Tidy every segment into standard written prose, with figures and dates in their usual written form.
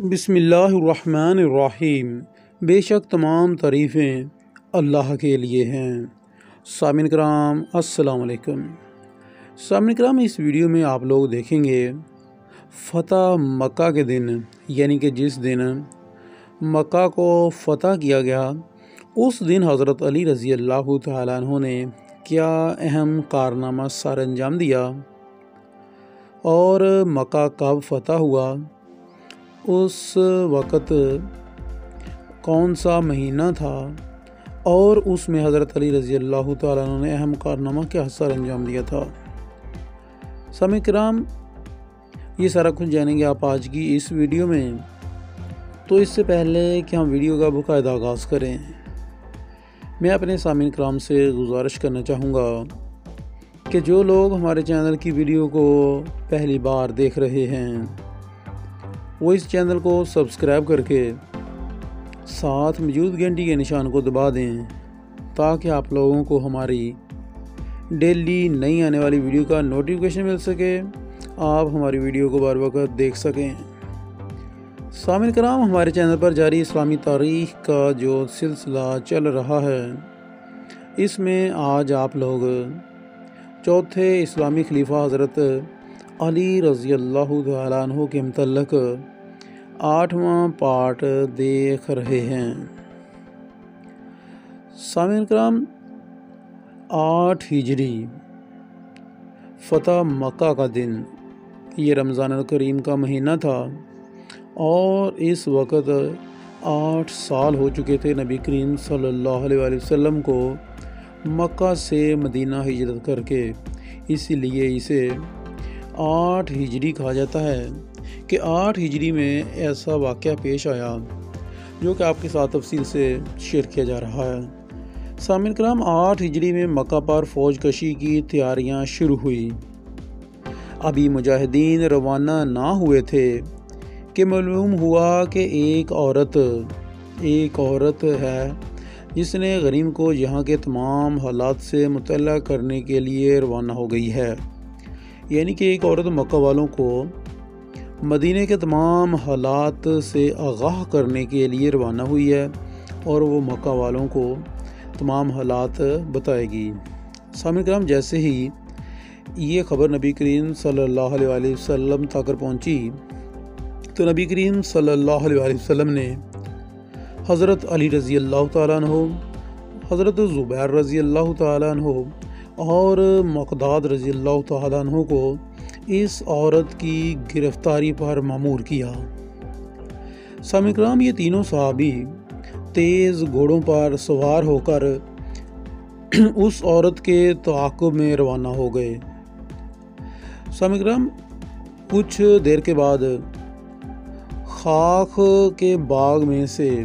بسم اللہ الرحمن الرحیم۔ بے شک تمام تعریفیں اللہ کے لیے ہیں۔ سامعین کرام السلام علیکم۔ سامعین کرام، اس ویڈیو میں آپ لوگ دیکھیں گے فتح مکہ کے دن، یعنی کہ جس دن مکہ کو فتح کیا گیا اس دن حضرت علی رضی اللہ تعالیٰ عنہ نے کیا اہم کارنامہ سر انجام دیا، اور مکہ کب فتح ہوا، اس وقت کون سا مہینہ تھا، اور اس میں حضرت علی رضی اللہ تعالیٰ عنہ نے اہم کارنامہ کیا سر انجام دیا تھا۔ سامعین کرام، یہ سارا کچھ جانیں گے آپ آج کی اس ویڈیو میں۔ تو اس سے پہلے کہ ہم ویڈیو کا باقاعدہ آغاز کریں، میں اپنے سامعین کرام سے گزارش کرنا چاہوں گا کہ جو لوگ ہمارے چینل کی ویڈیو کو پہلی بار دیکھ رہے ہیں وہ اس چینل کو سبسکرائب کر کے ساتھ موجود گھنٹی کے نشان کو دبا دیں، تاکہ آپ لوگوں کو ہماری ڈیلی نئی آنے والی ویڈیو کا نوٹیفیکیشن مل سکے، آپ ہماری ویڈیو کو بر وقت دیکھ سکیں۔ سامعین کرام، ہمارے چینل پر جاری اسلامی تاریخ کا جو سلسلہ چل رہا ہے، اس میں آج آپ لوگ چوتھے اسلامی خلیفہ حضرت علی رضی اللہ تعالیٰ عنہ کے متعلق 8واں پارٹ دیکھ رہے ہیں۔ سامعین کرام، 8 ہجری فتح مکہ کا دن، یہ رمضان الکریم کا مہینہ تھا، اور اس وقت 8 سال ہو چکے تھے نبی کریم صلی اللہ علیہ وآلہ وسلم کو مکہ سے مدینہ ہجرت کر کے، اسی لیے اسے 8 ہجری کہا جاتا ہے کہ 8 ہجری میں ایسا واقعہ پیش آیا جو کہ آپ کے ساتھ تفصیل سے شیئر کیا جا رہا ہے۔ سامعین کرام، 8 ہجری میں مکہ پر فوج کشی کی تیاریاں شروع ہوئی۔ ابھی مجاہدین روانہ نہ ہوئے تھے کہ معلوم ہوا کہ ایک عورت ہے جس نے غنیم کو یہاں کے تمام حالات سے مطلع کرنے کے لیے روانہ ہو گئی ہے، یعنی کہ ایک عورت مکہ والوں کو مدینہ کے تمام حالات سے آگاہ کرنے کے لیے روانہ ہوئی ہے، اور وہ مکہ والوں کو تمام حالات بتائے گی۔ سامعین کرام، جیسے ہی یہ خبر نبی کریم صلی اللہ علیہ وآلہ وسلم تک پہنچی تو نبی کریم صلی اللہ علیہ وآلہ وسلم نے حضرت علی رضی اللہ تعالیٰ عنہ، حضرت زبیر رضی اللہ تعالیٰ عنہ اور مقداد رضی اللہ تعالیٰ عنہ کو اس عورت کی گرفتاری پر مأمور کیا۔ سامعین کرام، یہ تینوں صحابی تیز گھوڑوں پر سوار ہو کر اس عورت کے تعاقب میں روانہ ہو گئے۔ سامعین کرام، کچھ دیر کے بعد خاک کے باغ میں سے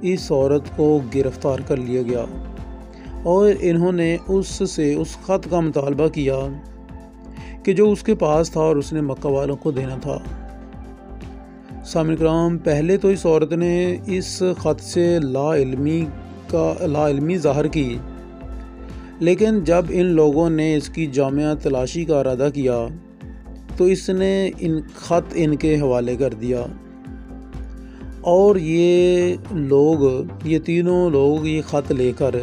اس عورت کو گرفتار کر لیا گیا، اور انہوں نے اس سے اس خط کا مطالبہ کیا کہ جو اس کے پاس تھا اور اس نے مکہ والوں کو دینا تھا۔ سامعین کرام، پہلے تو اس عورت نے اس خط سے لا علمی ظاہر کی، لیکن جب ان لوگوں نے اس کی جامع تلاشی کا ارادہ کیا تو اس نے خط ان کے حوالے کر دیا، اور یہ تینوں لوگ یہ خط لے کر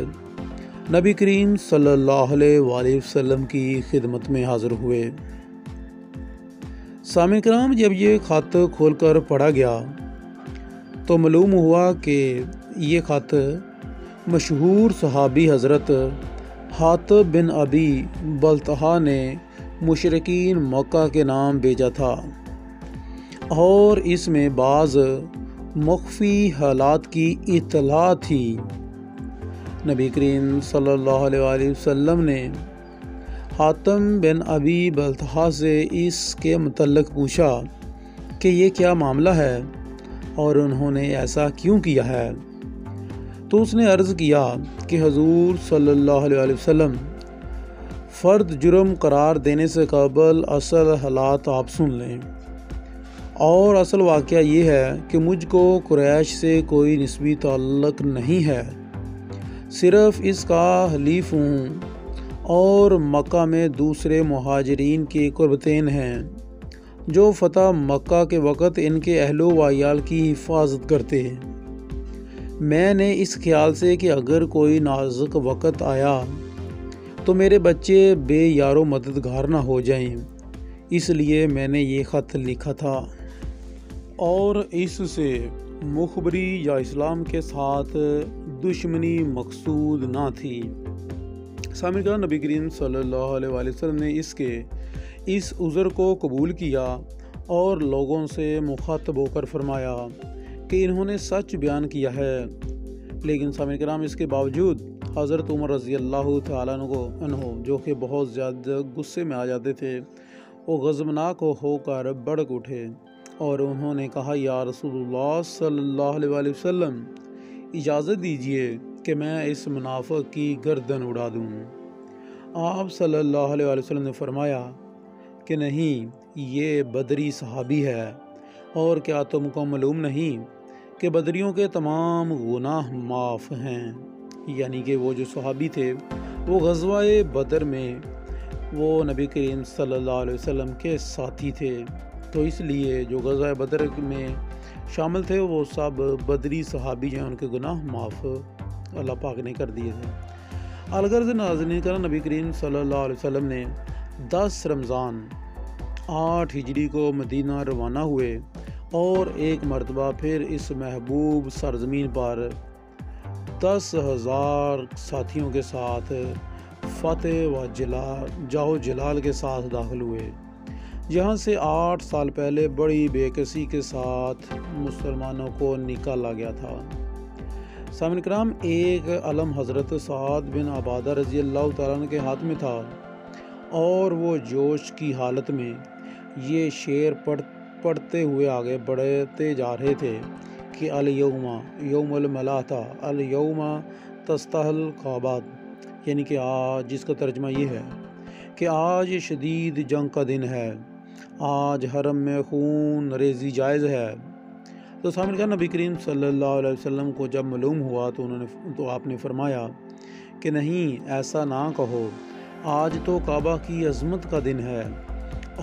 نبی کریم صلی اللہ علیہ وآلہ وسلم کی خدمت میں حاضر ہوئے۔ سامعین کرام، جب یہ خط کھول کر پڑھا گیا تو معلوم ہوا کہ یہ خط مشہور صحابی حضرت حاطب بن ابی بلتحہ نے مشرکین مکہ کے نام بھیجا تھا، اور اس میں بعض مخفی حالات کی اطلاع تھی۔ نبی کریم صلی اللہ علیہ وآلہ وسلم نے حاتم بن ابی بلتحہ سے اس کے متعلق پوچھا کہ یہ کیا معاملہ ہے اور انہوں نے ایسا کیوں کیا ہے، تو اس نے عرض کیا کہ حضور صلی اللہ علیہ وآلہ وسلم، فرد جرم قرار دینے سے قبل اصل حالات آپ سن لیں، اور اصل واقعہ یہ ہے کہ مجھ کو قریش سے کوئی نسبی تعلق نہیں ہے، صرف اس کا حلیف ہوں، اور مکہ میں دوسرے مہاجرین کے قربتین ہیں، جو فتح مکہ کے وقت ان کے اہل و عیال کی حفاظت کرتے ہیں۔ میں نے اس خیال سے کہ اگر کوئی نازک وقت آیا تو میرے بچے بے یار و مددگار نہ ہو جائیں، اس لیے میں نے یہ خط لکھا تھا، اور اس سے مخبری یا اسلام کے ساتھ دشمنی مقصود نہ تھی۔ سامعین کرام، نبی کریم صلی اللہ علیہ وآلہ وسلم نے اس عذر کو قبول کیا اور لوگوں سے مخاطب ہو کر فرمایا کہ انہوں نے سچ بیان کیا ہے، لیکن سامعین کرام اس کے باوجود حضرت عمر رضی اللہ تعالیٰ عنہ جو کہ بہت زیادہ غصے میں آ جاتے تھے، وہ غضبناک ہو کر بھڑک اٹھے اور انہوں نے کہا، یا رسول اللہ صلی اللہ علیہ وآلہ وسلم، اجازت دیجیے کہ میں اس منافق کی گردن اڑا دوں۔ آپ صلی اللہ علیہ وآلہ وسلم نے فرمایا کہ نہیں، یہ بدری صحابی ہے، اور کیا تم کو معلوم نہیں کہ بدریوں کے تمام گناہ معاف ہیں؟ یعنی کہ وہ جو صحابی تھے وہ غزوہ بدر میں وہ نبی کریم صلی اللہ علیہ وسلم کے ساتھی تھے، تو اس لیے جو غزوہ بدر میں شامل تھے وہ سب بدری صحابی ہیں، ان کے گناہ معاف اللہ پاک نے کر دیے تھے۔ الغرض ناظرین کرام، نبی کریم صلی اللہ علیہ وسلم نے 10 رمضان 8 ہجری کو مدینہ روانہ ہوئے اور ایک مرتبہ پھر اس محبوب سرزمین پر 10,000 ساتھیوں کے ساتھ فتح و جاہ و جلال کے ساتھ داخل ہوئے، جہاں سے 8 سال پہلے بڑی بے کسی کے ساتھ مسلمانوں کو نکالا گیا تھا۔ سامعین کرام، ایک علم حضرت سعد بن عبادہ رضی اللہ تعالیٰ عنہ کے ہاتھ میں تھا، اور وہ جوش کی حالت میں یہ شعر پڑھتے ہوئے آگے بڑھتے جا رہے تھے کہ الیوم یوم الملاحہ الیوم تستحل القابات، یعنی کہ آج، جس کا ترجمہ یہ ہے کہ آج شدید جنگ کا دن ہے، آج حرم میں خون ریزی جائز ہے۔ تو سامعین کرام، نبی کریم صلی اللہ علیہ وسلم کو جب معلوم ہوا تو آپ نے فرمایا کہ نہیں، ایسا نہ کہو، آج تو کعبہ کی عظمت کا دن ہے۔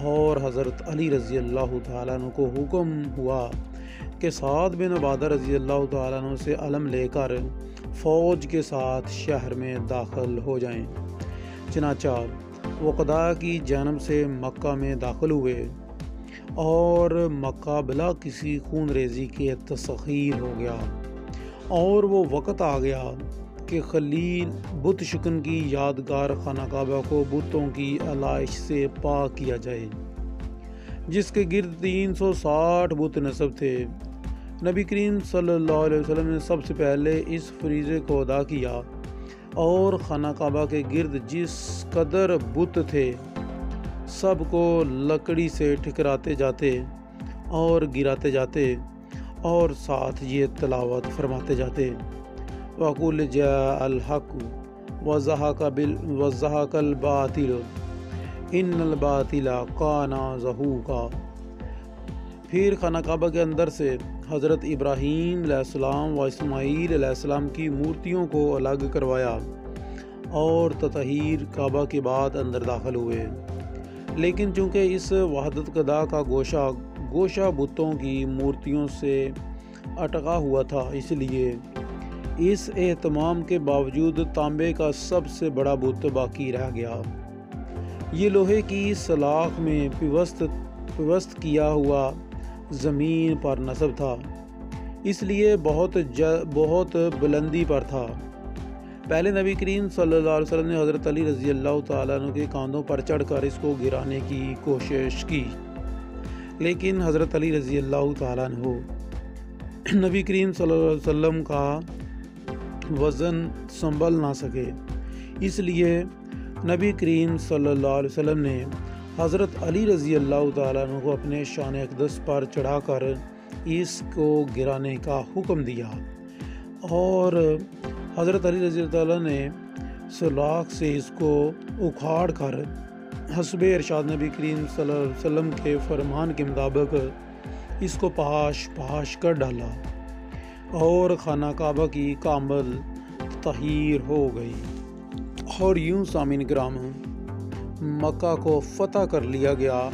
اور حضرت علی رضی اللہ تعالیٰ عنہ کو حکم ہوا کہ سعد بن عبادہ رضی اللہ تعالیٰ عنہ سے علم لے کر فوج کے ساتھ شہر میں داخل ہو جائیں۔ چنانچہ وہ قضاء کی جانب سے مکہ میں داخل ہوئے، اور مکہ بلا کسی خون ریزی کے تسخیر ہو گیا، اور وہ وقت آ گیا کہ خلیل بت شکن کی یادگار خانہ کعبہ کو بتوں کی علائش سے پاک کیا جائے، جس کے گرد 360 بت نصب تھے۔ نبی کریم صلی اللہ علیہ وسلم نے سب سے پہلے اس فریضے کو ادا کیا، اور خانہ کعبہ کے گرد جس قدر بت تھے سب کو لکڑی سے ٹھکراتے جاتے اور گراتے جاتے، اور ساتھ یہ تلاوت فرماتے جاتے، وَقُلْ جَاءَ الْحَقُّ وَزَهَقَ الْبَاطِلُ إِنَّ الْبَاطِلَ كَانَ زَهُوقًا۔ پھر خانہ کعبہ کے اندر سے حضرت ابراہیم علیہ السلام و اسماعیل علیہ السلام کی مورتیوں کو الگ کروایا، اور تطہیر کعبہ کے بعد اندر داخل ہوئے، لیکن چونکہ اس وحدت قضاء کا گوشہ بتوں کی مورتیوں سے اٹکا ہوا تھا، اس لیے اس اہتمام کے باوجود تانبے کا سب سے بڑا بت باقی رہ گیا۔ یہ لوہے کی سلاخ میں پیوست کیا ہوا زمین پر نصب تھا، اس لیے بہت بلندی پر تھا۔ پہلے نبی کریم صلی اللہ علیہ وسلم نے حضرت علی رضی اللہ تعالیٰ عنہ کے کاندھوں پر چڑھ کر اس کو گرانے کی کوشش کی، لیکن حضرت علی رضی اللہ تعالیٰ عنہ نبی کریم صلی اللہ علیہ وسلم کا وزن سنبھل نہ سکے، اس لیے نبی کریم صلی اللہ علیہ وسلم نے حضرت علی رضی اللہ تعالیٰ عنہ کو اپنے شان اقدس پر چڑھا کر اس کو گرانے کا حکم دیا، اور حضرت علی رضی اللہ تعالیٰ نے سلاخ سے اس کو اکھاڑ کر حسب ارشاد نبی کریم صلی اللہ علیہ وسلم کے فرمان کے مطابق اس کو پاش کر ڈالا، اور خانہ کعبہ کی کامل تطہیر ہو گئی، اور یوں سامعین کرام مکہ کو فتح کر لیا گیا۔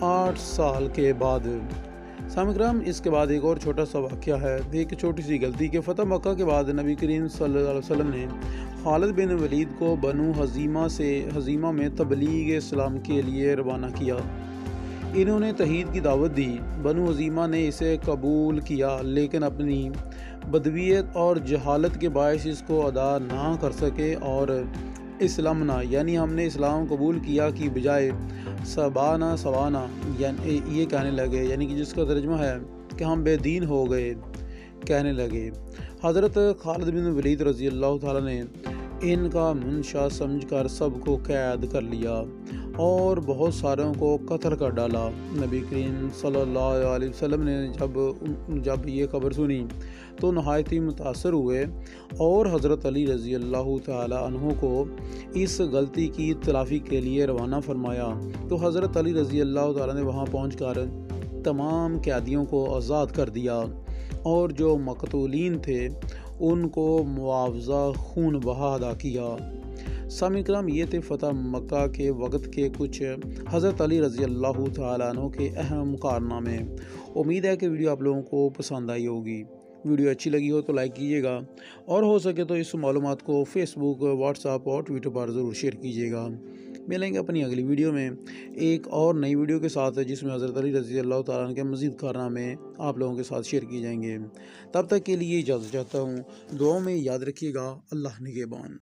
8 سال کے بعد۔ سامعین کرام، اس کے بعد ایک اور چھوٹا سا واقعہ ہے، ایک چھوٹی سی غلطی کہ فتح مکہ کے بعد نبی کریم صلی اللہ علیہ وسلم نے خالد بن ولید کو بنو حزیمہ میں تبلیغ اسلام کے لیے روانہ کیا۔ انہوں نے توحید کی دعوت دی۔ بنو حزیمہ نے اسے قبول کیا، لیکن اپنی بدویت اور جہالت کے باعث اس کو ادا نہ کر سکے اور اسلامنا یعنی ہم نے اسلام قبول کیا کی بجائے سوانا یعنی یہ کہنے لگے، یعنی کہ جس کا ترجمہ ہے کہ ہم بے دین ہو گئے کہنے لگے۔ حضرت خالد بن ولید رضی اللہ تعالیٰ نے ان کا منشا سمجھ کر سب کو قید کر لیا اور بہت ساروں کو قتل کر ڈالا۔ نبی کریم صلی اللہ علیہ وسلم نے جب یہ خبر سنی تو نہایت ہی متاثر ہوئے اور حضرت علی رضی اللہ تعالیٰ عنہ کو اس غلطی کی تلافی کے لیے روانہ فرمایا۔ تو حضرت علی رضی اللہ تعالیٰ نے وہاں پہنچ کر تمام قیدیوں کو آزاد کر دیا اور جو مقتولین تھے ان کو معاوضہ خون بہا ادا کیا۔ سامعین کرام، یہ تھے فتح مکہ کے وقت کے کچھ حضرت علی رضی اللہ تعالیٰ عنہ کے اہم کارنامے۔ امید ہے کہ ویڈیو آپ لوگوں کو پسند آئی ہوگی۔ ویڈیو اچھی لگی ہو تو لائک کیجیے گا اور ہو سکے تو اس معلومات کو فیس بک، واٹس ایپ اور ٹویٹر پر ضرور شیئر کیجیے گا۔ ملیں گے اپنی اگلی ویڈیو میں ایک اور نئی ویڈیو کے ساتھ، جس میں حضرت علی رضی اللہ تعالیٰ عنہ کے مزید کارنامے آپ لوگوں کے ساتھ شیئر کیے جائیں گے۔ تب تک کے لیے اجازت چاہتا ہوں، دعاؤں میں یاد رکھیے گا۔ اللہ نگہبان۔